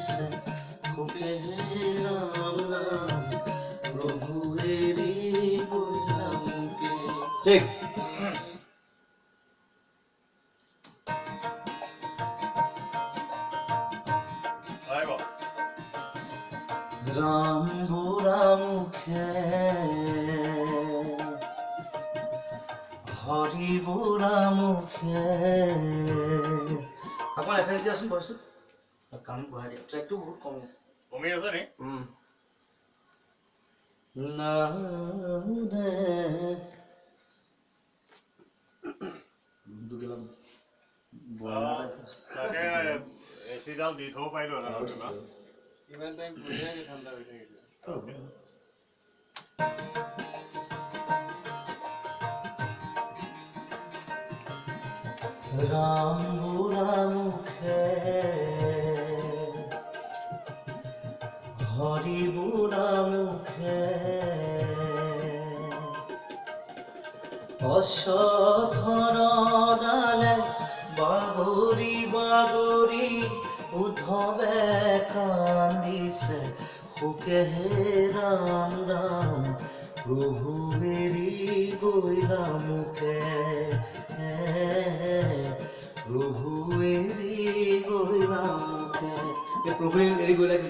কান্দিছে সুখে ৰাম ৰাম প্ৰভু এৰি গ'লা মোকে। ঠিক ৰাম বুঢ়া মুখে হৰি বুঢ়া মুখে অকণ এফেক্ট দিয়াচোন বস্তু কাম বঢ়াই দিয়া ট্ৰেকটো বহুত কমি আছে নি এচিডাল দি থব পাৰিলো ইমান টাইম বঢ়িয়াকে ঠাণ্ডা হৈ থাকিলে ৰাম বুঢ়া মুখে হৰি বুঢ়া মুখে অশ্বথৰ ডালে বাগৰি বাগৰি উদ্ধৱে কান্দিছে সুখে ৰাম ৰাম প্ৰভু এৰি গ'লা মোকে প্ৰভু এৰি গ'লা মোকে। প্ৰভু এৰি গ'লা কি